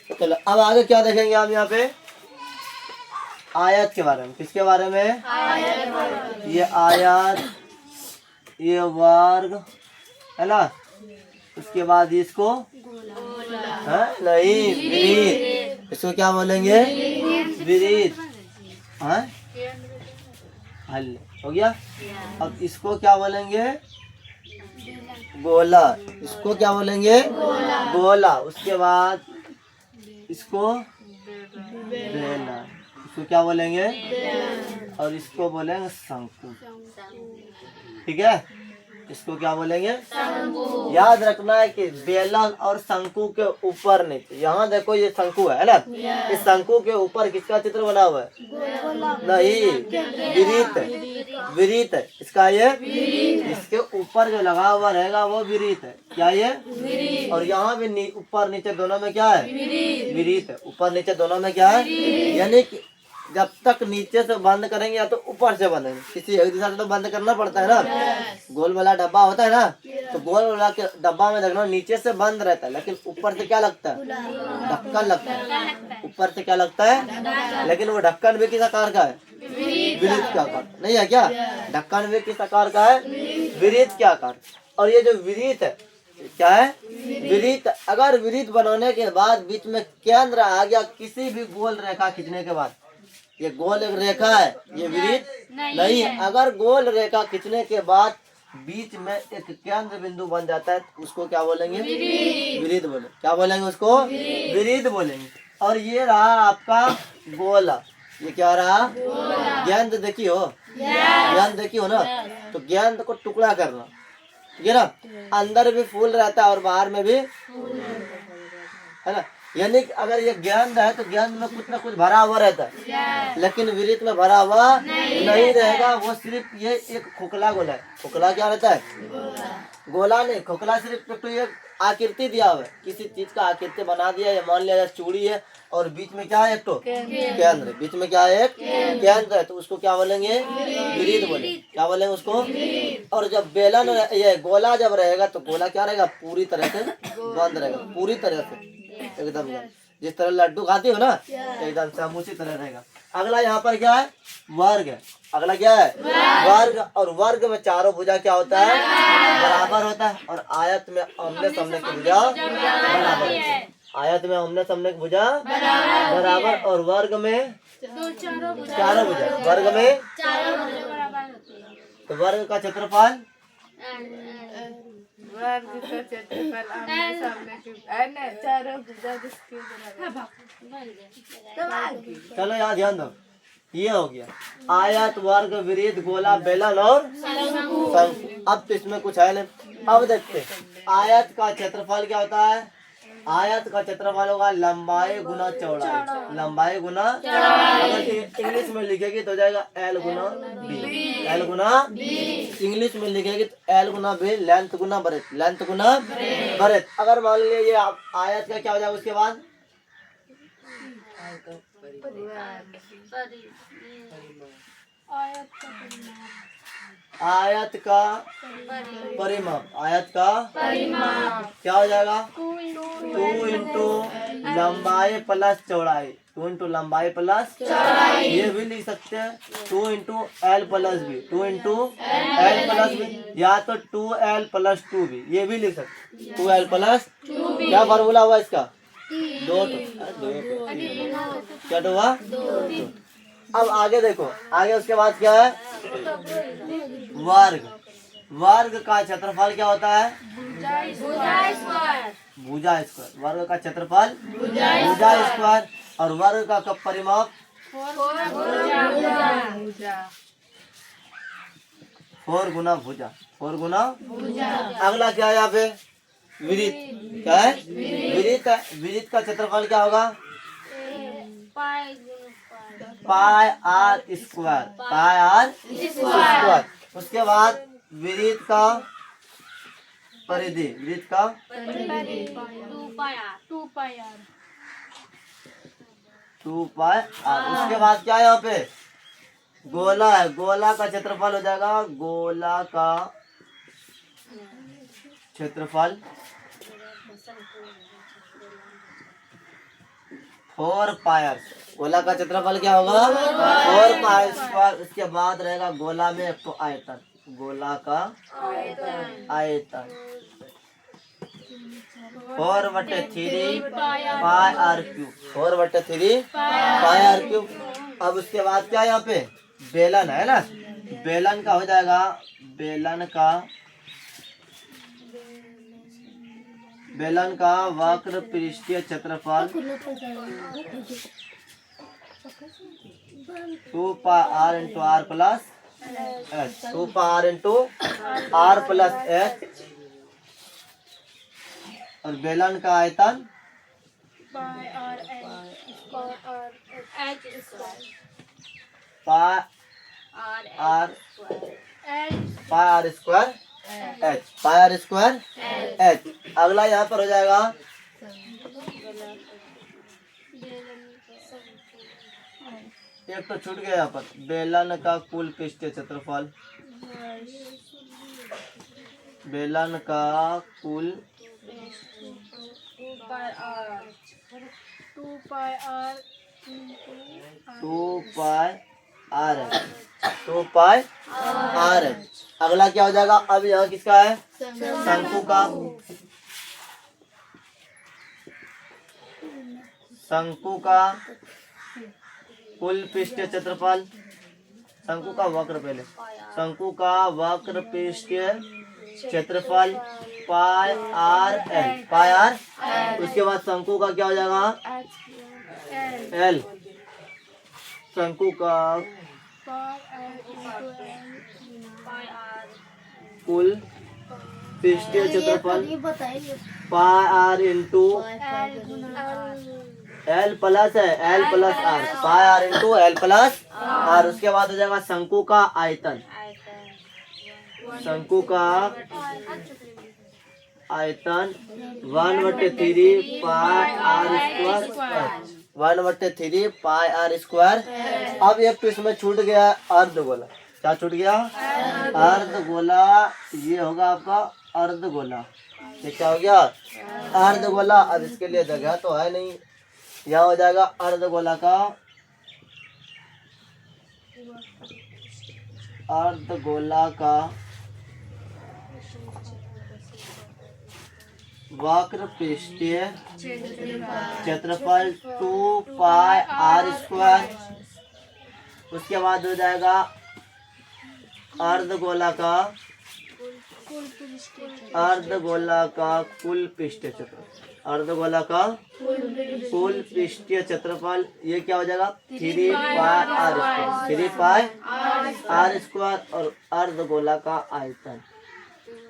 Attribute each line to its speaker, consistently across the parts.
Speaker 1: चलो अब आगे क्या देखेंगे हम यहाँ पे, आयत के बारे में। किसके बारे में? ये आयत, ये वर्ग है ना, उसके बाद इसको है नहीं विरीत, इसको क्या बोलेंगे? विरीत। हाँ हल हो गया। अब इसको क्या बोलेंगे? गोला। इसको क्या बोलेंगे? गोला। उसके बाद इसको बेला। इसको क्या बोलेंगे? और इसको बोलेंगे शंकु। ठीक है, इसको क्या बोलेंगे? याद रखना है कि बेलन और शंकु के ऊपर नीचे, यहाँ देखो ये शंकु है ना, इस शंकु के ऊपर किसका चित्र बना हुआ है? नहीं, विरीत है। विरीत है इसका, ये इसके ऊपर जो लगा हुआ रहेगा वो विरीत है। क्या ये? और यहाँ भी ऊपर नीचे दोनों में क्या है? विरीत है। ऊपर नीचे दोनों में क्या है? यानी कि जब तक नीचे से बंद करेंगे या तो ऊपर से बंद करेंगे, किसी एक दिशा से तो बंद करना पड़ता है ना। गोल वाला डब्बा होता है ना, तो गोल वाला के डब्बा में देखना नीचे से बंद रहता है, लेकिन ऊपर से क्या लगता है? ढक्कन लगता है। ऊपर से क्या लगता है? लेकिन वो ढक्कन भी किस आकार का है? विरीत का आकार। नहीं है क्या? ढक्कन भी किस आकार का है? विरीत के आकार। और ये जो विरीत है क्या है? विरीत। अगर विरीत बनाने के बाद बीच में केंद्र आ गया किसी भी गोल रेखा खींचने के बाद, ये गोल एक रेखा है, ये विरीत नहीं है। अगर गोल रेखा खींचने के बाद बीच में एक केंद्र बिंदु बन जाता है तो उसको क्या बोलेंगे? विरीत बोलेंगे। क्या बोलेंगे उसको? विरीत बोलेंगे। और ये रहा आपका गोला। ये क्या रहा? गेंद देखी हो? गेंद देखी हो ना, तो गेंद को टुकड़ा करना, ठीक है ना। अंदर भी फूल रहता है और बाहर में भी है ना। यानी कि अगर ये गेंद है तो गेंद में कुछ ना कुछ भरा हुआ रहता है, लेकिन विरीत में भरा हुआ नहीं रहेगा। वो सिर्फ ये एक खोखला गोला है। खोखला क्या रहता है? गोला नहीं, खोखला सिर्फ तो ये आकृति दिया हुआ है, किसी चीज का आकृति बना दिया। ये मान लिया चूड़ी है और बीच में क्या है? एक तो केंद्र। बीच में क्या है? एक केंद्र है, तो उसको क्या बोलेंगे? विरीत बोलेंगे। क्या बोलेंगे उसको? और जब बेलन ये गोला जब रहेगा तो गोला क्या रहेगा? पूरी तरह से बंद रहेगा, पूरी तरह से एकदम। जिस तरह लड्डू खाती हो ना, एकदम सब उसी तरह रहेगा। अगला यहाँ पर क्या है? वर्ग है। अगला क्या है? वर्ग। और वर्ग में चारों भुजा क्या होता है? बराबर होता है। और आयत में आमने सामने की भुजा बराबर। आयत में आमने सामने की भुजा बराबर। और वर्ग में चारों भुजा। वर्ग में तो वर्ग का क्षेत्रफल,
Speaker 2: वर्ग का क्षेत्रफल आमने सामने की चारों भुजा जिसके
Speaker 1: चलो यहाँ ध्यान दो, ये हो गया आयत, वर्ग, विरीत, गोला, बेलन और शंकु। अब तो इसमें कुछ है नहीं। अब देखते हैं आयत का क्षेत्रफल क्या होता है। आयत का क्षेत्रफल होगा लंबाई गुना चौड़ाई। लंबाई गुना अगर इंग्लिश में लिखेगी तो हो जाएगा एल गुना बी। एल गुना इंग्लिश में लिखेगी तो एल गुना बी, लेंथ गुना ब्रेथ। लेंथ गुना ब्रेथ। अगर मान लीजिए ये आयत का क्या हो जाएगा उसके बाद? आयत का परिमाप। आयत का परिमाप क्या हो जाएगा? 2 इंटू लंबाई प्लस चौड़ाई। 2 इंटू लंबाई प्लस चौड़ाई। ये भी लिख सकते हैं 2 into L plus B. 2 into L plus B, या तो 2L प्लस 2B, ये भी लिख सकते हैं 2L प्लस। क्या फॉर्मूला हुआ इसका? दो। क्या हुआ? अब आगे देखो, आगे उसके बाद क्या है? वर्ग। वर्ग का क्षेत्रफल क्या होता है? भुजा स्क्वायर। वर्ग का क्षेत्रफल भुजा स्क्वायर। और वर्ग का परिमाप 4 गुना भुजा। 4 गुना। अगला क्या है यहाँ पे? विरीत। क्या है? विरीत है। विरीत का क्षेत्रफल क्या होगा? Pi r square. Pi r square. उसके बाद विरीत का परिधि। विरीत का 2 पाई आर। उसके बाद क्या है यहाँ पे? गोला है। गोला का क्षेत्रफल हो जाएगा, गोला का क्षेत्रफल 4 पायर। गोला का क्षेत्रफल क्या होगा? 4 पायर स्क्वायर। उसके बाद रहेगा गोला में एक तो आयतन, गोला का आयतन 4/3 pi r cube, 4/3 pi r cube. अब उसके बाद क्या यहाँ पे बेलन है ना, बेलन का हो जाएगा, बेलन का वक्र पृष्ठीय क्षेत्रफल 2 pi are into r plus h, 2 pi are into r plus h. और बेलन का आयतन pi r square h, pi r square h. अगला यहाँ पर हो जाएगा एक तो छूट गया यहाँ पर, बेलन का कुल पृष्ठीय क्षेत्रफल, बेलन का कुल 2 पाई आर है। अगला क्या हो जाएगा? अब यहाँ किसका है? शंकु का, शंकु का कुल पृष्ठीय क्षेत्रफल, शंकु का वक्र, पहले शंकु का वक्र पृष्ठीय क्षेत्रफल pi R L, pi are. उसके बाद शंकु का क्या हो जाएगा? एल, शंकु का कुल पृष्ठीय क्षेत्रफल pi are into L plus है, L plus R, pi are into L plus R. उसके बाद हो जाएगा शंकु का आयतन, शंकु का आयतन 1/3 pi r square, 1/3 pi r square. अब एक तो इसमें छूट गया अर्धगोला। क्या छूट गया? अर्धगोला। ये होगा आपका अर्धगोला। ये क्या हो गया? अर्धगोला। अब इसके लिए जगह तो है नहीं, यहाँ हो जाएगा अर्धगोला का, अर्धगोला का वक्र पृष्ठीय क्षेत्रफल 2 पाई आर स्क्वायर। उसके बाद हो जाएगा अर्धगोला का, अर्धगोला का कुल पृष्ठीय क्षेत्रफल, अर्धगोला का कुल पृष्ठीय क्षेत्रफल। ये क्या हो जाएगा? 3 pi r square, 3 pi r square. और अर्धगोला का आयतन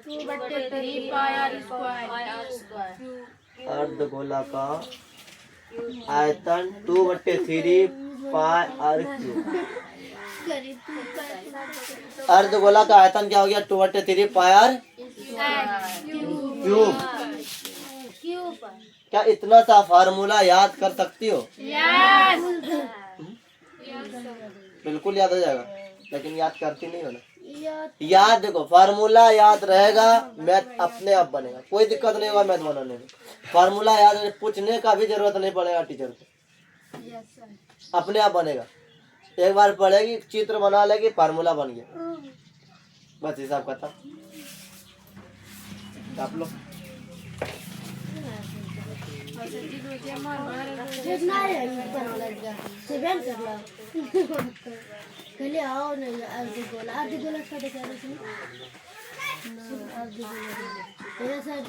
Speaker 2: 2/3 पाई आर स्क्वायर,
Speaker 1: अर्धगोला का आयतन 2/3 पाई आर क्यूब। अर्धगोला का आयतन क्या हो गया? 2/3 पाई आर क्यूब। क्या इतना सा फार्मूला याद कर सकती हो? बिल्कुल याद हो जाएगा, लेकिन याद करती नहीं हो ना। याद देखो, फार्मूला याद रहेगा, मैथ अपने आप बनेगा, कोई दिक्कत नहीं होगा मैथ बनाने में। फार्मूला याद, पूछने का भी जरूरत नहीं पड़ेगा टीचर को, अपने आप बनेगा। एक बार पढ़ेगी, चित्र बना लेगी, फार्मूला बन गया, बस हिसाब खत्म। आप लोग
Speaker 3: पहले आओ नहीं अर्धगोला का देखा अर्धगोला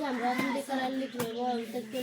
Speaker 3: हम रात में लेकर लिख रहे वो तक के